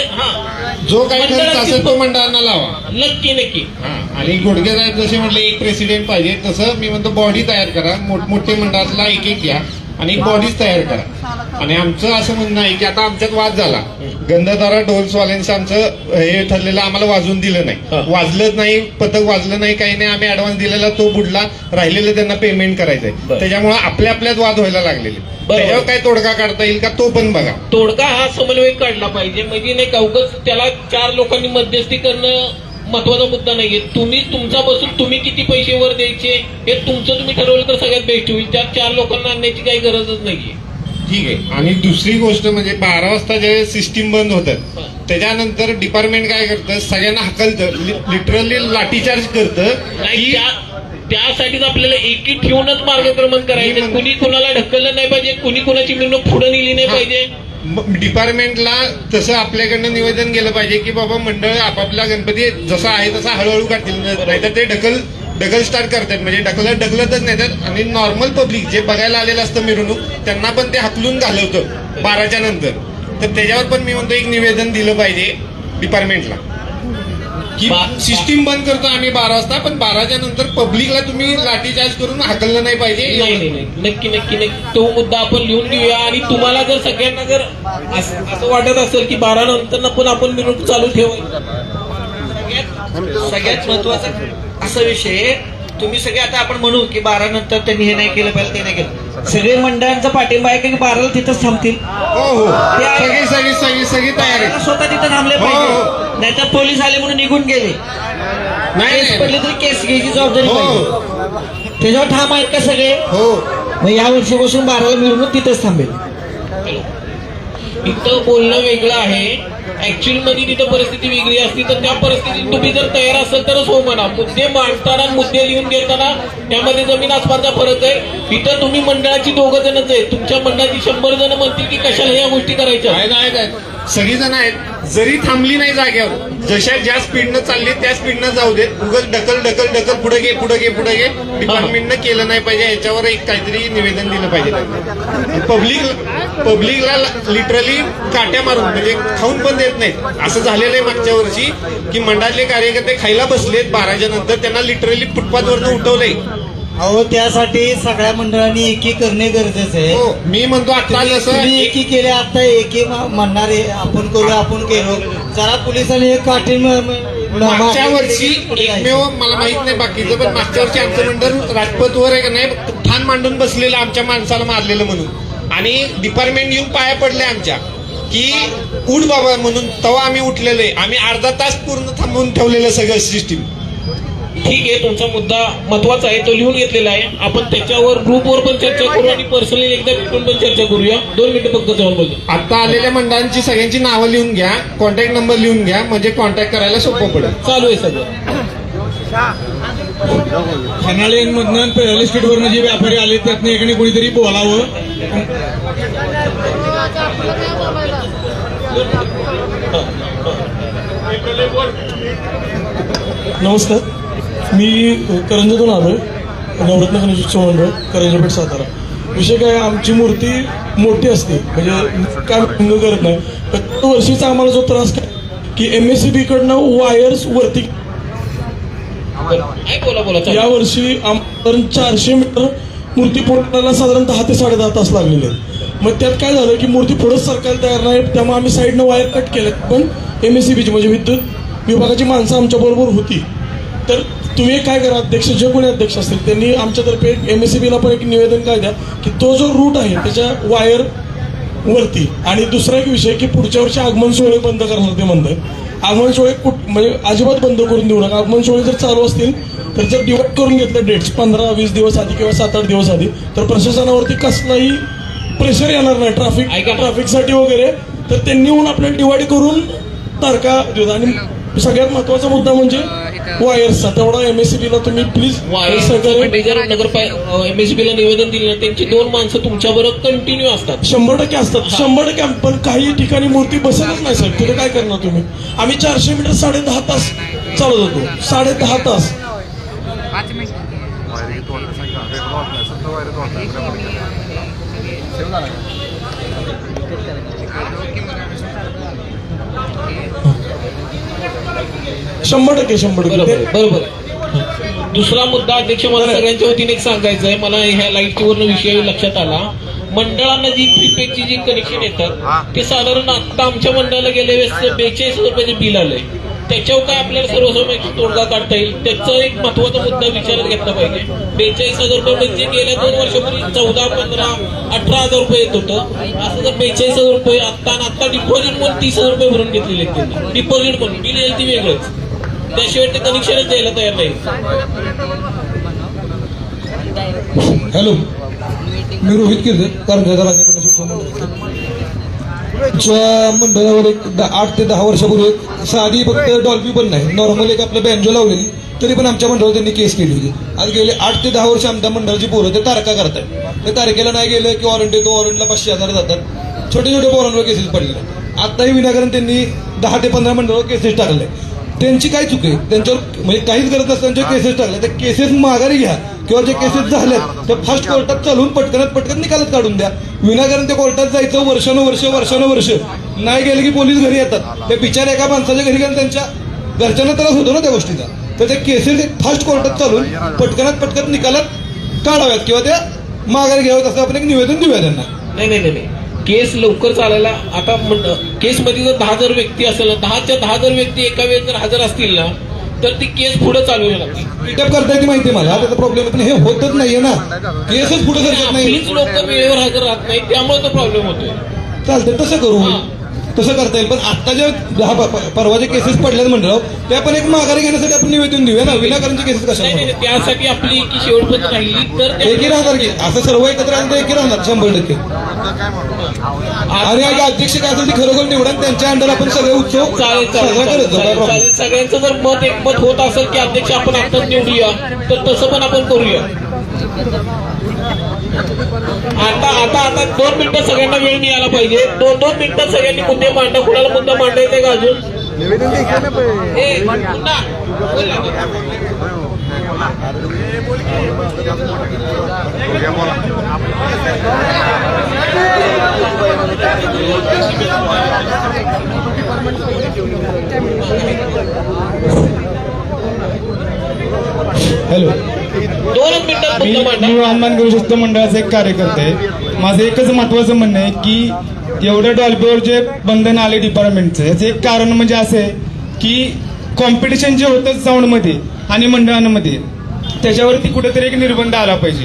H: जो काही खर्च असेल तो मंडळांना लावा.
B: नक्की.
H: आणि गोडगे साहेब जसे म्हटले एक प्रेसिडेंट पाहिजे, तसं मी म्हणतो बॉडी तयार करा, मोठमोठे मंडळातला एक एक घ्या आणि एक बॉडीच तयार करा. आणि आमचं असं म्हणणं आहे की आता आमच्यात वाद झाला, गंधदारा ढोल्सवाल्यांचं आमचं हे ठरलेलं आम्हाला वाजवून दिलं नाही, वाजलं नाही, पथक वाजलं नाही, काही नाही, आम्ही ऍडव्हान्स दिलेला तो बुडला, राहिलेलं त्यांना पेमेंट करायचंय. त्याच्यामुळे आपल्यात वाद व्हायला लागलेले. त्याच्यावर काय तोडगा काढता येईल का तो पण बघा.
B: तोडगा हा समन्वय काढला पाहिजे, म्हणजे नाही का उगाच त्याला 4 लोकांनी मध्यस्थी करणं महत्वाचा मुद्दा नाहीये. तुम्ही तुमचा बसून तुम्ही किती पैसे वर द्यायचे हे तुमचं तुम्ही ठरवलं तर सगळ्यात बेस्ट होईल. त्यात 4 लोकांना आणण्याची काही गरजच नाहीये.
H: ठीक आहे. आणि दुसरी गोष्ट म्हणजे 12 वाजता ज्यावेळी सिस्टीम बंद होतात त्याच्यानंतर डिपार्टमेंट काय करतं, सगळ्यांना हकलतं, लिटरली लाठीचार्ज करतं.
B: त्यासाठीच आपल्याला एकी ठेवूनच मार्गक्रमण करायचं. कुणी कुणाला ढकललं नाही पाहिजे, कुणी कुणाची मिरवणूक पुढे नेली नाही पाहिजे.
H: डिपार्टमेंटला तसं आपल्याकडनं निवेदन केलं पाहिजे की बाबा मंडळ आपापला गणपती जसा आहे तसा हळूहळू काढतील, नाहीतर ते ढकल स्टार्ट करतात, म्हणजे ढकलतच नेतात. आणि नॉर्मल पब्लिक जे बघायला आलेलं असतं मिरवणूक त्यांना पण ते हकलून घालवतं 12च्या नंतर. तर त्याच्यावर पण मी म्हणतो एक निवेदन दिलं पाहिजे डिपार्टमेंटला की सिस्टीम बंद करतो आम्ही 12 वाजता, पण 12च्या नंतर पब्लिकला तुम्ही लाठीचार्ज करून हकललं नाही पाहिजे.
B: नाही, नक्की तो मुद्दा आपण लिहून घेऊया. आणि तुम्हाला जर सगळ्यांना जर असं वाटत असेल की 12 नंतर पण आपण मिरवणूक चालू ठेवायची,
C: सगळ्यात महत्वाचा असा विषय, तुम्ही सगळे आता आपण म्हणू की 12 नंतर त्यांनी हे नाही केलं पाहिजे, ते नाही केलं, सगळे मंडळांचा पाठिंबा आहे की 12ला तिथंच थांबतील.
H: हो सगळी तयारी,
C: स्वतः तिथं थांबले पाहिजे, नाहीतर पोलीस आले म्हणून निघून गेले नाही पडले तरी केस घ्यायची जबाबदारी पाहिजे. त्याच्यावर ठाम आहेत का सगळे?
H: हो.
C: मग या वर्षीपासून 12ला मिरवणूक तिथंच थांबेल.
B: इथं बोलणं वेगळं आहे, ऍक्च्युअली मध्ये तिथं परिस्थिती वेगळी असती. तर त्या परिस्थितीत तुम्ही जर तयार असेल तरच हो म्हणा. मुद्दे मांडताना मुद्दे लिहून घेताना त्यामध्ये जमीन आसमानचा फरक आहे. इथं तुम्ही मंडळाची 2 जणच आहे, तुमच्या मंडळाची 100 जण म्हणतील की कशाला या गोष्टी करायच्या
H: आहेत. सगळी जण आहेत, जरी थांबली नाही जागेवर, जशा ज्या स्पीडनं चालली त्या स्पीडनं जाऊ देत. उगाच ढकल पुढे घे डिपार्टमेंटनं केलं नाही पाहिजे. याच्यावर एक काहीतरी निवेदन दिलं पाहिजे. पब्लिकला लिटरली काट्या मारून म्हणजे खाऊन पण देत नाहीत. असं झालेलं आहे मागच्या वर्षी की मंडळातले कार्यकर्ते खायला बसलेत 12च्या नंतर, त्यांना लिटरली फुटपाथवरनं उठवलंय.
F: अहो त्यासाठी सगळ्या मंडळांनी एकी करणे गरजेचं आहे.
H: हो, मी म्हणतो आता जसं
F: एकी केले, आता एकी म्हणणार आहे आपण केलो, जरा पोलिसांनी एक काठी.
H: मागच्या वर्षी एकमेव मला माहित नाही बाकीचं, पण मागच्या वर्षी आमचं मंडळ राजपथवर आहे का नाही ठाण मांडून बसलेलं आमच्या माणसाला मारलेलं म्हणून, आणि डिपार्टमेंट येऊन पाया पडले आमच्या की उठ बाबा म्हणून. तेव्हा आम्ही उठलेलो आहे. आम्ही अर्धा तास पूर्ण थांबवून ठेवलेलं सगळं सिस्टीम.
B: ठीक आहे, तुमचा मुद्दा महत्वाचा आहे, तो लिहून घेतलेला आहे. आपण त्याच्यावर ग्रुपवर पण चर्चा करू आणि पर्सनली एकदा भेटून पण चर्चा करूया. 2 मिनिटं फक्त जाऊन बोलतो.
H: आता आलेल्या मंडळांची सगळ्यांची नावं लिहून घ्या, कॉन्टॅक्ट नंबर लिहून घ्या, म्हणजे कॉन्टॅक्ट करायला सोपं पडेल.
B: चालू आहे सगळं.
E: खनाळेमधनं पहिल्या स्टेटवरनं जे व्यापारी आले त्यातनं एकाने कोणीतरी बोलावं.
G: नमस्कार, मी करंजातून आलोय, नवरत्न गणेश उत्सव मंडळ करंजापेठ सातारा. विषय काय, आमची मूर्ती मोठी असते, म्हणजे काय भंग करत नाही. प्रत्येक वर्षीचा आम्हाला जो त्रास काय की MSCB कडनं वायर्स वरती, या वर्षी आम्हाला 400 मीटर मूर्ती फोडण्याला साधारण 10 ते 10.5 तास लागलेले आहेत. मग त्यात काय झालं की मूर्ती पुढंच सरकायला तयार नाही, त्यामुळे आम्ही साईडनं वायर कट केले. पण MSCBची म्हणजे विद्युत विभागाची माणसं आमच्याबरोबर होती. तर तुम्ही काय करा, अध्यक्ष जे कोणी अध्यक्ष असतील त्यांनी आमच्यातर्फे MSCBला पण एक निवेदन काय द्या की तो जो रूट आहे त्याच्या वायर वरती. आणि दुसरा एक विषय की पुढच्या वर्षी आगमन सोहळे बंद करणार ते म्हणतात. आगमन सोहळे म्हणजे अजिबात बंद करून देऊ नका. आगमन सोहळे जर चालू असतील तर जर डिवाइड करून घेतलं डेट्स 15-20 दिवस आधी किंवा 7-8 दिवस आधी, तर प्रशासनावरती कसलाही प्रेशर येणार नाही ट्रॅफिकसाठी वगैरे. तर त्यांनी येऊन आपल्याला डिवाइड करून तारखा देतात. आणि सगळ्यात महत्वाचा मुद्दा म्हणजे वायर्सचा, तेवढा MSCBला तुम्ही प्लीज
B: MSCBला निवेदन दिलं, त्यांची 2 माणसं तुमच्याबरोबर कंटिन्यू असतात.
G: 100% असतात, 100%. पण काही ठिकाणी मूर्ती बसतच नाही सर, तिथे काय करणार तुम्ही. आम्ही 400 मीटर 10.5 तास चालत होतो, 10.5 तास. शंभर टक्के
B: बरोबर. दुसरा मुद्दा अध्यक्ष मला सगळ्यांच्या वतीने एक सांगायचं आहे. मला ह्या लाईटवरनं विषय लक्षात आला. मंडळांना जी प्रीपेडची जी कनेक्शन येतात ते साधारण आता आमच्या मंडळाला गेल्या वेळेस 42,000 रुपयाचे बिल आलंय. त्याच्यावर काय आपल्याला सर्वसमावेशक तोडगा काढता येईल त्याचा एक महत्वाचा मुद्दा विचारात घेतला पाहिजे. 42,000 रुपये म्हणजे गेल्या 2 वर्षापूर्वी 14, 15, 18,000 रुपये येत होतं. असं जर 42,000 रुपये आता डिपॉझिट म्हणून 30,000 रुपये भरून घेतलेले त्यांनी. डिपॉझिट म्हणून बिल येईल ती वेगळंच, त्याशिवाय ते कनेक्शनच द्यायला तयार नाही.
E: हॅलो, मी रोहित किर्दे ज्या मंडळावर एक 8 ते 10 वर्षापूर्वी साधी फक्त डॉल्बी पण नाही, नॉर्मल एक आपलं बँजो लावलेली, तरी पण आमच्या मंडळावर त्यांनी केस केली होती. आज गेले 8 ते 10 वर्ष आमच्या मंडळाची पोरं ते तारका करतात. ते तारखेला नाही गेलं की वॉरंट येतो, वॉरंटला 500,000 जातात. छोटे छोटे पोरांवर केसेस पडले. आताही विनाकारण त्यांनी 10 ते 15 मंडळावर केसेस टाकले. त्यांची काय चूक आहे? त्यांच्यावर म्हणजे काहीच गरज नसताना त्यांच्या केसेस टाकल्या. त्या केसेस माघारी घ्या किंवा जे केसेस झाल्यात ते फास्ट कोर्टात चालवून पटकन निकालात काढून द्या. विनाकारण त्या कोर्टात जायचं वर्षानुवर्ष नाही गेले की पोलीस घरी येतात. ते बिचार एका माणसाच्या घरी गेले, त्यांच्या घरच्यांना त्रास होतो ना त्या गोष्टीचा. तर ते केसेस फास्ट कोर्टात चालून पटकन निकालात काढाव्यात किंवा त्या माघारी घ्याव्यात असं आपण एक निवेदन देऊया त्यांना.
B: नाही, केस लवकर चालायला आता केसमध्ये जर 10,000 व्यक्ती असेल, 10,000 व्यक्ती एका वेळेस जर हजर असतील ना तर ती केस पुढे चालू लागते.
E: पिटअप करता येते माहिती मला, त्याचा प्रॉब्लेम पण हे होतच नाहीये ना, केसच पुढे सरकत नाही.
B: प्लीज लोक वेळेवर हजर राहत नाही, त्यामुळे तो प्रॉब्लेम होतोय.
E: चालतंय तसं करू, तसं करता येईल. पण आता ज्या 10 परवाचे केसेस पडल्यात मंडळावर त्या पण एक माघारी घेण्यासाठी आपण निवेदन देऊया ना. विनाकारणचे केसेस कशा?
B: त्यासाठी आपली की शेवटपर्यंत राहिली तर
E: एकी राहणार की असं सर्व एकत्र आलं तर एकी राहणार 100%. आणि अध्यक्ष काय असेल ते खरोखर निवडा, त्यांच्या अंडर आपण सगळे उत्सव साजरा करत जाऊ.
B: सगळ्यांचं जर एकमत होत असेल की अध्यक्ष आपण आत्ताच निवडूया तर तसं पण आपण करूया. आता 2 मिनिटं सगळ्यांना वेळ मिळाला पाहिजे. 2 मिनिटात सगळ्यांनी मुद्दे मांडा. कुणाला मुद्दा मांडायचा का अजून?
I: हॅलो,
B: 2 मिनिटात मुद्दा मांडा.
I: मी हनुमान गुरुशिस्त मंडळाचा एक कार्यकर्ता आहे. माझं एकच महत्वाचं म्हणणं आहे की एवढ्या डॉल्बीवर जे बंधन आले डिपार्टमेंटचं, याचं एक कारण म्हणजे असं आहे की कॉम्पिटिशन जे होतं साऊंडमध्ये आणि मंडळांमध्ये त्याच्यावरती कुठेतरी एक निर्बंध आला पाहिजे.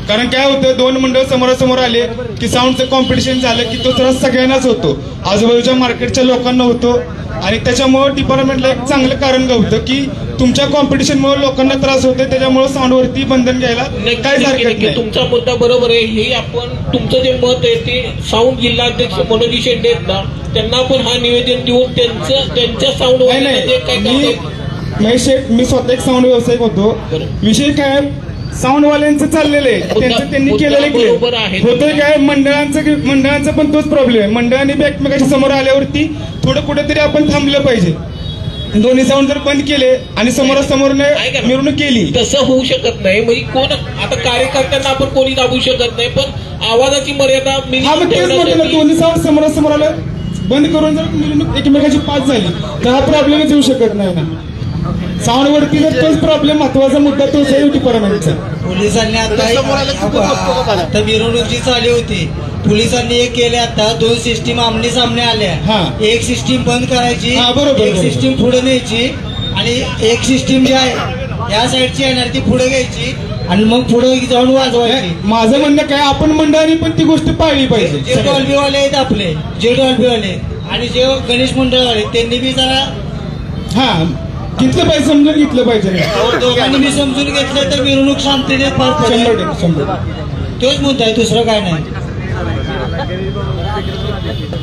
I: कारण काय होतं, 2 मंडळ समोरासमोर आले की साऊंडचं कॉम्पिटिशन झालं की तो त्रास सगळ्यांनाच होतो, आजूबाजूच्या मार्केटच्या लोकांना होतो. आणि त्याच्यामुळे डिपार्टमेंटला एक चांगलं कारण होतं की तुमच्या कॉम्पिटिशनमुळे लोकांना त्रास होते, त्याच्यामुळे साऊंडवरती बंधन घ्यायला काहीच हरकत नाही.
B: तुमचा मुद्दा बरोबर आहे. हे आपण तुमचं जे मत आहे ते साऊंड जिल्हाध्यक्ष मनोजी शेंडे आहेत ना, त्यांना आपण हा निवेदन देऊन त्यांच्या साऊंड
I: मी स्वतः एक साऊंड व्यावसायिक होतो. विषय काय, साऊंडवाल्यांचं चाललेलं आहे, त्यांनी केलेलं होतंय काय, मंडळांचा पण तोच प्रॉब्लेम आहे. मंडळांनी एकमेकाच्या समोर आल्यावरती थोडं कुठेतरी आपण थांबलं पाहिजे. दोन्ही साऊंड जर बंद केले आणि समोरासमोर मिरवणूक केली
B: तसं होऊ शकत नाही. म्हणजे कोण आता कार्यकर्त्यांना आपण कोणी दाबू शकत नाही, पण आवाजाची मर्यादा
I: दोन्ही साऊंड समोरासमोर आलं बंद करून जर मिरवणूक एकमेकाची पास झाली तर हा प्रॉब्लेमच येऊ शकत नाही ना. साऊंड वरती जर तोच प्रॉब्लेम, महत्वाचा मुद्दा तोच आहे डिपार्टमेंटचा.
C: पोलिसांनी आता मिरवणूक जी चालू होती, पोलिसांनी एक केले, आता 2 सिस्टीम आमने सामने आल्या. एक सिस्टीम बंद करायची, एक सिस्टीम पुढे न्यायची आणि एक सिस्टीम जी आहे या साईडची येणार ती पुढे घ्यायची आणि मग पुढे जाऊन वाजवायची.
I: माझं म्हणणं काय, आपण मंडळाने पण ती गोष्ट पाळली पाहिजे.
C: जे डॉल्बीवाले आहेत आपले, जे डॉल्बीवाले आणि जे गणेश मंडळवाले त्यांनी बी जरा
I: घेतलं पाहिजे, समजून घेतलं पाहिजे.
C: दोघांनी मी समजून घेतलं तर मिरवणूक शांततेत पार पडेल.
I: 100%.
C: तोच मुद्दा आहे, दुसरं काय नाही.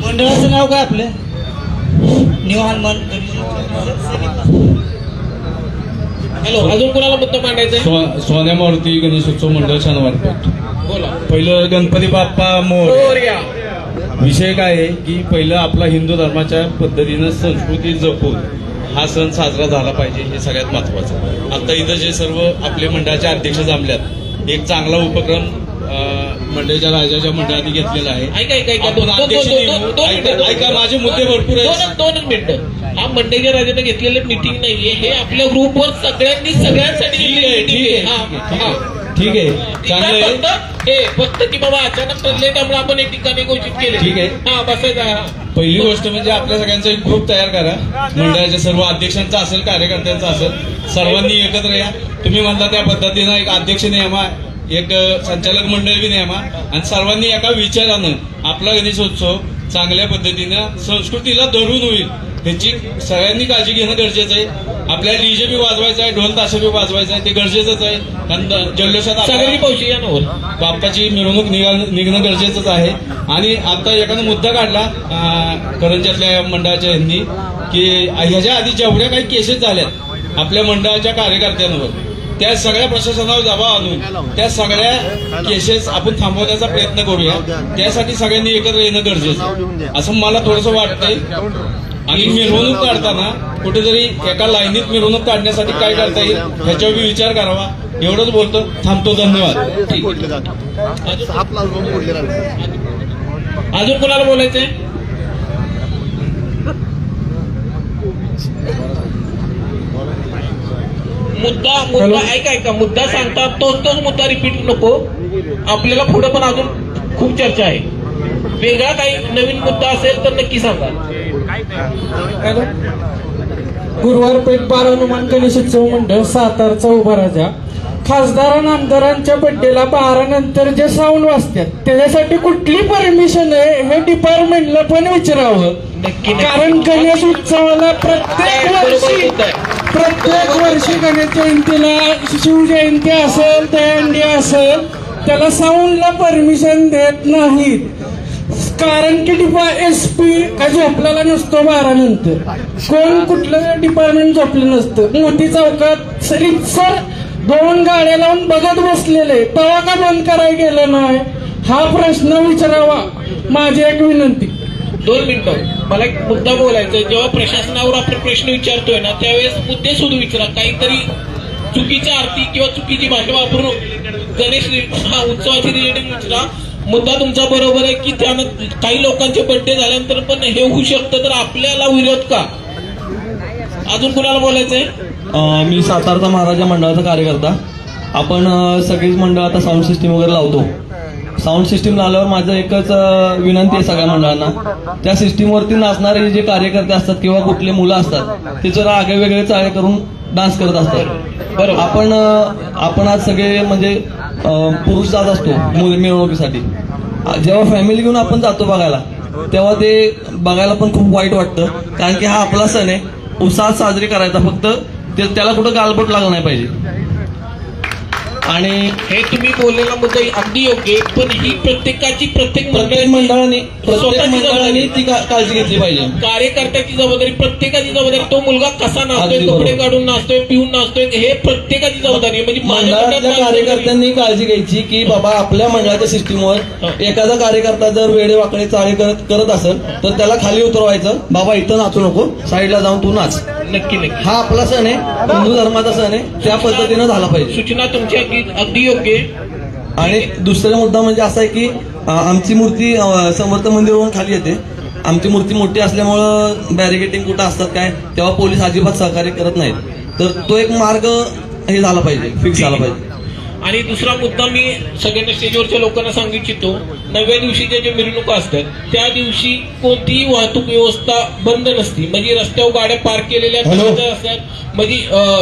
C: मंडळाचं नाव काय आपलं? न्यू हनुमान.
B: हॅलो, अजून कोणाला मुद्दा मांडायचा?
D: सोन्या मारुती गणेश उत्सव मंडळ छानवारपेठ.
B: बोला.
D: पहिलं गणपती बाप्पा मोरया. विषय काय आहे की पहिलं आपला हिंदू धर्माच्या पद्धतीनं संस्कृती जपून हा सण साजरा झाला पाहिजे, हे सगळ्यात महत्वाचं. आता इथं जे सर्व आपले मंडळाचे अध्यक्ष जमल्यात, एक चांगला उपक्रम
F: मंडळाच्या राजाच्या मंडळाने घेतलेला आहे.
B: ऐका
F: आपण अध्यक्ष नेमू. ऐका माझे मुद्दे भरपूर आहेत.
B: दोनच मिनिटं. हा मंडळाच्या राजाने घेतलेलं मिटिंग नाहीये, हे आपल्या ग्रुपवर सगळ्यांसाठी
F: ठीक आहे, ठीक आहे, ठीक आहे, चांगलं आहे.
B: फक्त की बाबा अचानक ठरले त्यामुळे आपण एक ठिकाणी घोषित केले.
F: ठीक आहे.
B: हा बसायचा.
F: पहिली गोष्ट म्हणजे आपल्या सगळ्यांचा एक ग्रुप तयार करा. मंडळाच्या सर्व अध्यक्षांचा असेल, कार्यकर्त्यांचा असेल, सर्वांनी एकत्र या. तुम्ही म्हणता त्या पद्धतीनं एक अध्यक्ष नेमा, एक संचालक मंडळ बी नेमा आणि सर्वांनी एका विचारानं आपला गणेशोत्सव चांगल्या पद्धतीनं संस्कृतीला धरून होईल ह्याची सगळ्यांनी काळजी घेणं गरजेचं आहे. आपल्याला डीजे बी वाजवायचा आहे, ढोल ताशा बी वाजवायचा आहे, ते गरजेचंच आहे. कारण जल्लोषात
B: सगळी पौशी या नव्हतं
F: बाप्पाची मिरवणूक निघणं गरजेचंच आहे. आणि आता एखादा मुद्दा काढला करंजातल्या मंडळाच्या यांनी की ह्याच्या आधी जेवढ्या काही केसेस झाल्यात आपल्या मंडळाच्या कार्यकर्त्यांवर, त्या सगळ्या प्रशासनावर दबाव आणून त्या सगळ्या केसेस आपण थांबवण्याचा प्रयत्न करूया. त्यासाठी सगळ्यांनी एकत्र येणं गरजेचं असं मला थोडंसं वाटतंय. आणि मिरवणूक काढताना कुठेतरी एका लाईनीत मिरवणूक काढण्यासाठी काय करता येईल ह्याच्यावर विचार करावा. एवढंच बोलतो, थांबतो. धन्यवाद.
B: अजून कोणाला बोलायचंय? मुद्दा ऐका मुद्दा सांगता तोच मुद्दा रिपीट नको. आपल्याला पुढे पण अजून खूप चर्चा आहे. वेगळा काही नवीन मुद्दा असेल तर नक्की सांगा.
J: गुरुवार पेठ बार हनुमान गणेशोत्सव मंडळ सातारचा उभा राजा. खासदार आमदारांच्या बड्डेला 12 नंतर जे साऊंड वाजतात त्याच्यासाठी कुठली परमिशन आहे हे डिपार्टमेंटला पण विचारावं. कारण गणेश उत्सवाला प्रत्येक वर्षी गणेश जयंतीला, शिवजयंती असेल, दहीहंडी असेल, त्याला साऊंडला परमिशन देत नाहीत. कारण की SP का झोपलेला नसतो 12 नंतर. कोण कुठलं डिपार्टमेंट झोपलं नसतं. मोठी चौकात सर 2 गाड्या लावून बघत बसलेले, तेव्हा का बंद करायला गेलं नाही हा प्रश्न विचारावा. माझी एक विनंती.
B: 2 मिनिटं. मला एक मुद्दा बोलायचा. जेव्हा प्रशासनावर आपण प्रश्न विचारतोय ना त्यावेळेस मुद्दे सुद्धा विचारा. काहीतरी चुकीची आरती किंवा चुकीची भाषा वापरून गणेश हा उत्सवाची रिलेटेड विचारा. मुद्दा तुमचा बरोबर आहे की त्यानं काही लोकांचे बड्डे झाल्यानंतर पण हे होऊ शकतं, तर आपल्याला विरोध का? अजून कुणाला बोलायचंय?
K: मी सातारचा महाराजा मंडळाचा कार्यकर्ता. आपण सगळीच मंडळ आता साऊंड सिस्टीम वगैरे लावतो. साऊंड सिस्टीम लावल्यावर माझं एकच विनंती आहे सगळ्या मंडळांना, त्या सिस्टीमवरती नाचणारे जे कार्यकर्ते असतात किंवा कुठले मुलं असतात ते जरा आगळे वेगळे चाळे करून डान्स करत असतात. बरोबर. आपण आज सगळे म्हणजे पुरुष जात असतो मिरवणुकीसाठी. जेव्हा फॅमिली घेऊन आपण जातो बघायला तेव्हा ते बघायला पण खूप वाईट वाटतं. कारण की हा आपला सण आहे, उत्साहात साजरी करायचा, फक्त त्याला कुठं गालबोट लागलं नाही पाहिजे. आणि
B: हे तुम्ही बोललेला मुद्दा अगदी योग्य, पण ही प्रत्येक
K: मंडळाने ती काळजी घेतली पाहिजे.
B: कार्यकर्त्याची जबाबदारी, प्रत्येकाची जबाबदारी. तो मुलगा कसा नाचतोय, कपडे काढून नाचतोय, पिऊन नाचतोय, हे प्रत्येकाची जबाबदारी आहे. म्हणजे
K: मंडळातल्या कार्यकर्त्यांनी काळजी घ्यायची की बाबा आपल्या मंडळाच्या सिस्टीमवर एखादा कार्यकर्ता जर वेडे वाकडे चाळे करत असेल तर त्याला खाली उतरवायचं. बाबा इथं नाचू नको, साईडला जाऊन तू नाच.
B: नक्की.
K: हा आपला सण आहे, हिंदू धर्माचा सण आहे, त्या पद्धतीनं झाला पाहिजे.
B: सूचना तुमची अगदी योग्य.
K: आणि दुसरा मुद्दा म्हणजे असा आहे की आमची मूर्ती समर्थ मंदिरावरून खाली येते. आमची मूर्ती मोठी असल्यामुळं बॅरिकेटिंग कुठं असतात काय तेव्हा पोलीस अजिबात सहकार्य करत नाहीत. तर तो एक मार्ग हे झाला पाहिजे, फिक्स झाला पाहिजे.
B: आणि दुसरा मुद्दा मी सगळ्यांना स्टेजवरच्या लोकांना सांगू इच्छितो, 9व्या दिवशीच्या ज्या मिरवणुका असतात त्या दिवशी कोणतीही वाहतूक व्यवस्था बंद नसती. म्हणजे रस्त्यावर गाड्या पार्क केलेल्या असतात. म्हणजे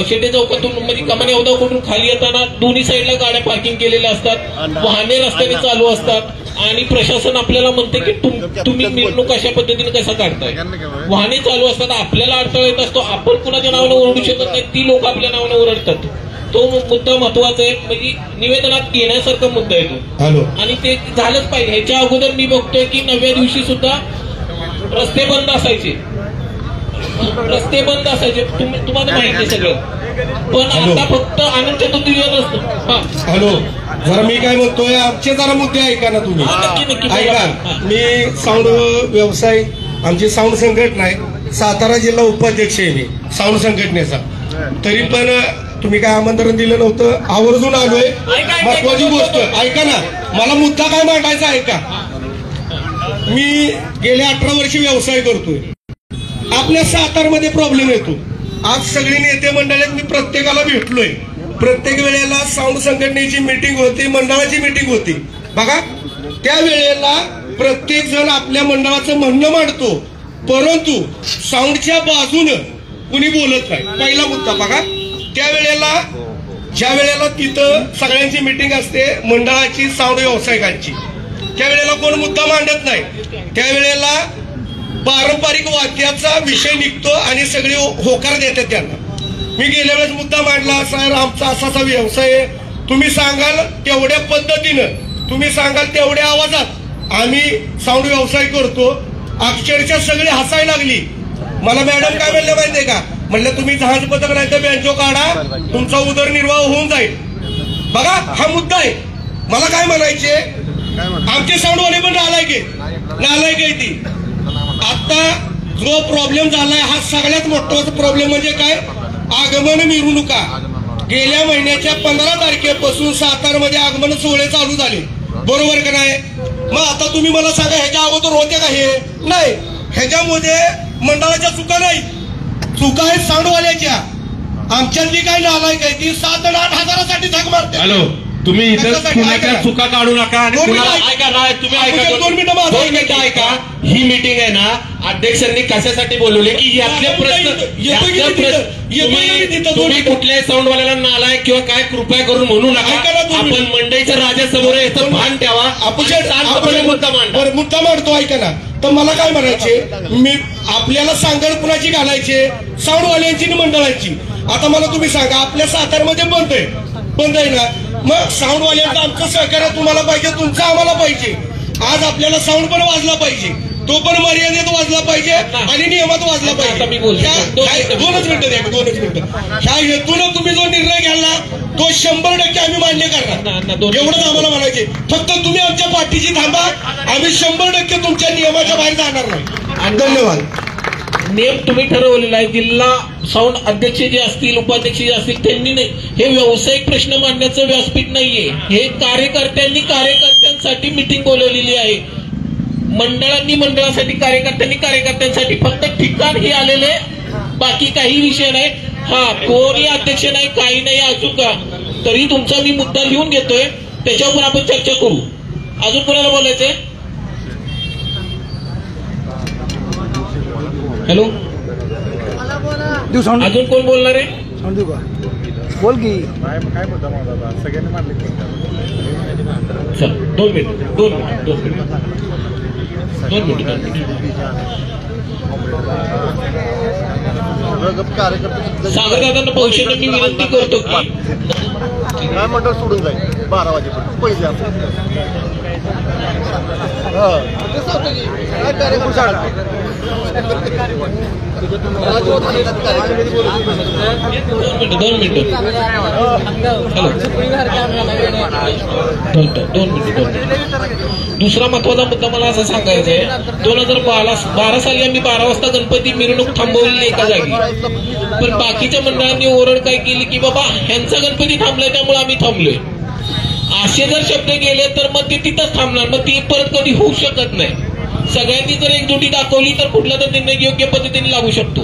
B: शेटे चौकातून म्हणजे कमानी हौदाकडून खाली येताना दोन्ही साईडला गाड्या पार्किंग केलेल्या असतात. वाहने रस्त्याने चालू असतात. आणि प्रशासन आपल्याला म्हणते की तुम्ही मिरवणूक अशा पद्धतीने कसं काढताय. वाहने चालू असतात, आपल्याला अडथळा येत असतो. आपण कुणाच्या नावाने ओरडू शकत नाही, ती लोक आपल्या नावाने ओरडतात. तो मुद्दा महत्वाचा आहे. म्हणजे निवेदनात घेण्यासारखा मुद्दा आहे तो. आणि ते झालंच पाहिजे. ह्याच्या अगोदर मी बघतोय की 9व्या दिवशी सुद्धा रस्ते बंद असायचे. तुम्हाला माहिती आहे सगळं. पण आता फक्त आनंद चतुर्थी असतो.
E: हॅलो, जरा मी काय बोलतोय, आमचे जरा मुद्दे ऐका ना तुम्ही. ऐका, मी साऊंड व्यवसाय, आमची साऊंड संघटना आहे, सातारा जिल्हा उपाध्यक्ष आहे मी साऊंड संघटनेचा. तरी पण तुम्ही काय आमंत्रण दिलं नव्हतं, आवर्जून आलोय. महत्वाची गोष्ट ऐका ना, मला मुद्दा काय मांडायचा आहे का? मी गेल्या 18 वर्ष व्यवसाय करतोय. आपल्या सातारमध्ये प्रॉब्लेम येतो. आज सगळे नेते मंडळात मी प्रत्येकाला भेटलोय. प्रत्येक वेळेला साऊंड संघटनेची मीटिंग होती, मंडळाची मीटिंग होती. बघा त्या वेळेला प्रत्येक जण आपल्या मंडळाचं म्हणणं मांडतो, परंतु साऊंडच्या बाजूनं कुणी बोलत नाही. पहिला मुद्दा बघा, त्यावेळेला ज्या वेळेला तिथं सगळ्यांची मीटिंग असते मंडळाची, साऊंड व्यावसायिकांची, त्यावेळेला कोण मुद्दा मांडत नाही. त्यावेळेला पारंपरिक वाद्याचा विषय निघतो आणि सगळे होकार देतात त्यांना. मी गेल्या वेळेस मुद्दा मांडला, सर आमचा असाचा व्यवसाय आहे, तुम्ही सांगाल तेवढ्या पद्धतीनं, तुम्ही सांगाल तेवढ्या आवाजात आम्ही साऊंड व्यवसाय करतो. अक्षरशः सगळे हसायला लागली. मला मॅडम काय म्हणलं माहितीये का? म्हणलं तुम्ही जहाज पथक नाही तर बँजो काढा, तुमचा उदरनिर्वाह होऊन जाईल. बघा हा मुद्दा आहे. मला काय म्हणायचे, आमचे साऊंडवाले पण नालायक आहे ती. आता जो प्रॉब्लेम झालाय हा सगळ्यात मोठा प्रॉब्लेम म्हणजे काय? आगमन मिरवणुका. गेल्या महिन्याच्या 15 तारखेपासून सातारमध्ये आगमन सोहळे चालू झाले, बरोबर का नाही? मग आता तुम्ही मला सांगा, ह्याच्या अगोदर होते का हे? नाही. ह्याच्यामध्ये मंडळाच्या चुका नाही, चुका आहेत साऊंडवाल्याच्या. आमच्यातली काय नालायक आहे ती 7 आणि 8 हजारासाठी झक मारते.
L: हॅलो, तुम्ही इथं कुणाच्या चुका काढू नका आणि ऐका ना, तुम्ही ऐका 2 मिनिटं ऐका. ही मीटिंग आहे ना, अध्यक्षांनी कशासाठी बोलवली की यातले प्रश्न तुम्ही कुठल्याही साऊंडवाल्याला नालायक किंवा काय कृपया करून म्हणू नका. आपण मंडईच्या राजासमोर याचं भान ठेवा. आपण
E: मुद्दा मांडतो, ऐका ना. तर मला काय म्हणायचे, मी आपल्याला सांगड कुणाची घालायचे? साऊंडवाल्यांची आणि मंडळाची. आता मला तुम्ही सांगा, आपल्या सातारमध्ये बंद आहे ना, मग साऊंडवाल्यांचं आमचं सहकार्य तुम्हाला पाहिजे, तुमचं आम्हाला पाहिजे. आज आपल्याला साऊंड पण वाजला पाहिजे, तो पण मर्यादेत वाजला पाहिजे आणि नियमात वाजला पाहिजे. 2 मिनिटं. ह्या हेतून तुम्ही जो निर्णय घ्याला तो 100% आम्ही मान्य करणार, एवढंच आम्हाला म्हणायचे. फक्त तुम्ही आमच्या पाठीशी थांबा, आम्ही 100% तुमच्या नियमाच्या बाहेर जाणार नाही. धन्यवाद.
B: नियम तुम्ही ठरवलेला आहे. जिल्हा साऊंड अध्यक्ष जे असतील, उपाध्यक्ष जे असतील, त्यांनी नाही. हे व्यावसायिक प्रश्न मांडण्याचं व्यासपीठ नाहीये. हे कार्यकर्त्यांसाठी मीटिंग बोलवलेली आहे. मंडळांनी मंडळासाठी, कार्यकर्त्यांसाठी. फक्त ठिकाण हे आलेले, बाकी काही विषय नाही. हा कोणी अध्यक्ष नाही, काही नाही अजून का. तरी तुमचा मी मुद्दा लिहून घेतोय, त्याच्यावर पण आपण चर्चा करू. अजून कोणाला बोलायचंय? हॅलो, अजून कोण बोलणार आहे?
G: बोल की.
B: चल 2 मिनिट. सागरदादांना भविष्यात मी विनंती करतो की
M: काय मंडळ सोडून जाईल 12 वाजेपर्यंत पैसे
B: दोन मिनिट. दुसरा महत्वाचा मुद्दा मला असं सांगायचा आहे, 2012 साली आम्ही 12 वाजता गणपती मिरवणूक थांबवलेली एका जागी. पण बाकीच्या मंडळांनी ओरड काय केली की बाबा ह्यांचा गणपती थांबलाय त्यामुळे आम्ही थांबलोय. असे जर शब्द गेले तर मग ते तिथंच थांबणार, मग ती परत कधी होऊ शकत नाही. सगळ्यांनी जर एकजुटी दाखवली तर कुठला तर निर्णय योग्य पद्धतीने लागू शकतो.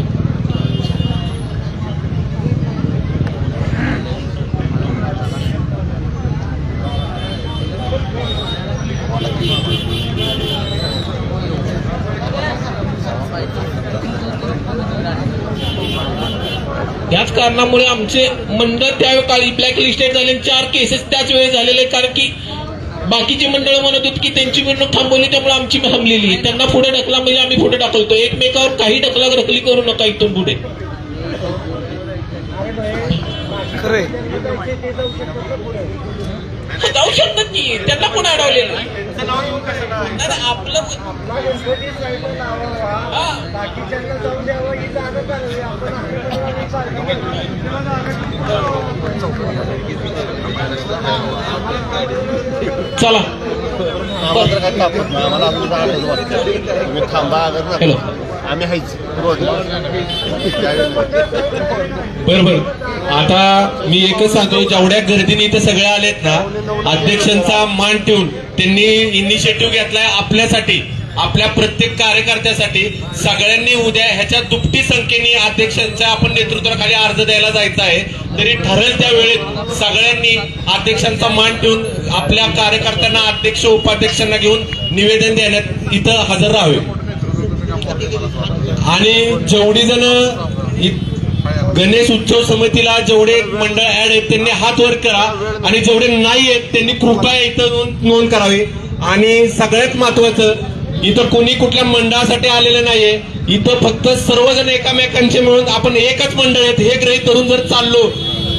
B: त्याच कारणामुळे आमचे मंडळ त्यावेळी ब्लॅक लिस्टेड झाले. 4 केसेस त्याच वेळी झालेले, कारण की बाकीची मंडळ म्हणत होती की त्यांची मिरवणूक थांबवली त्यामुळे आमची थांबलेली. त्यांना पुढे ढकला म्हणजे आम्ही पुढे ढकलतो. एकमेकावर काही ढकली करू नका इथून पुढे. जाऊ शकतात की त्यांना पण अडवलेलं आपलं. चला
M: थांबा आम्ही हायच
B: बरोबर.
L: आता मी एकच सांगतो, जेवढ्या गर्दीने इथे सगळे आलेत ना, अध्यक्षांचा मान ठेवून त्यांनी इनिशिएटिव्ह घेतलाय आपल्यासाठी, आपल्या प्रत्येक कार्यकर्त्यासाठी. सगळ्यांनी उद्या ह्याच्या दुपटी संख्येने अध्यक्षांच्या आपण नेतृत्वाखाली अर्ज द्यायला जायचं आहे. तरी ठरेल त्या वेळेत सगळ्यांनी अध्यक्षांचा मान ठेवून आपल्या कार्यकर्त्यांना, अध्यक्ष उपाध्यक्षांना घेऊन निवेदन देण्यात इथं हजर राहावे. आणि जेवढी जण गणेश उत्सव समितीला जेवढे मंडळ ऍड आहेत त्यांनी हात वर करा, आणि जेवढे नाही आहेत त्यांनी कृपया इथं नोंद करावी. आणि सगळ्यात महत्वाचं, इथं कोणी कुठल्या मंडळासाठी आलेलं नाहीये. इथं फक्त सर्वजण एकामेकांचे मिळून आपण एकच मंडळ आहेत हे गृहीत धरून जर चाललो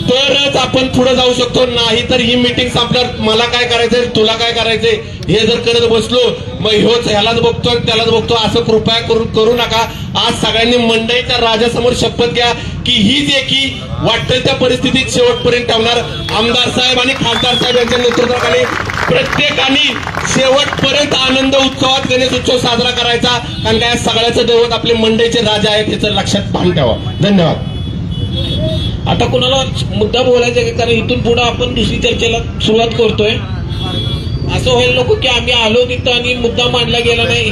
L: तरच आपण पुढे जाऊ शकतो. नाही तर ही मीटिंग संपल्यावर मला काय करायचंय, तुला काय करायचंय हे जर करत बसलो, मग ह्यालाच बघतो त्यालाच बघतो, असं कृपया करू नका. आज सगळ्यांनी मंडळीच्या राजासमोर शपथ घ्या की हीच एकी वाटेल त्या परिस्थितीत शेवटपर्यंत ठेवणार. आमदार साहेब आणि खासदार साहेब यांच्या नेतृत्वाखाली प्रत्येकाने शेवटपर्यंत आनंद उत्सवात गणेश उत्सव साजरा करायचा. कारण काय सगळ्याचं दैवत आपले मंडळीचे राजा आहेत याचं लक्षात भान ठेवा. धन्यवाद.
B: आता कुणाला मुद्दा बोलायचा आहे, कारण इथून पुढे आपण दुसरी चर्चेला सुरुवात करतोय. असं व्हायला नको की आम्ही आलो तिथं आणि मुद्दा मांडला गेला नाही.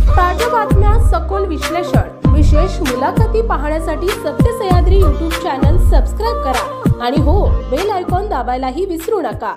N: ताज्या बातम्या, सखोल विश्लेषण, विशेष मुलाखती पाहण्यासाठी सत्य सह्याद्री YouTube चॅनल सबस्क्राईब करा आणि हो, बेल आयकॉन दाबायलाही विसरू नका.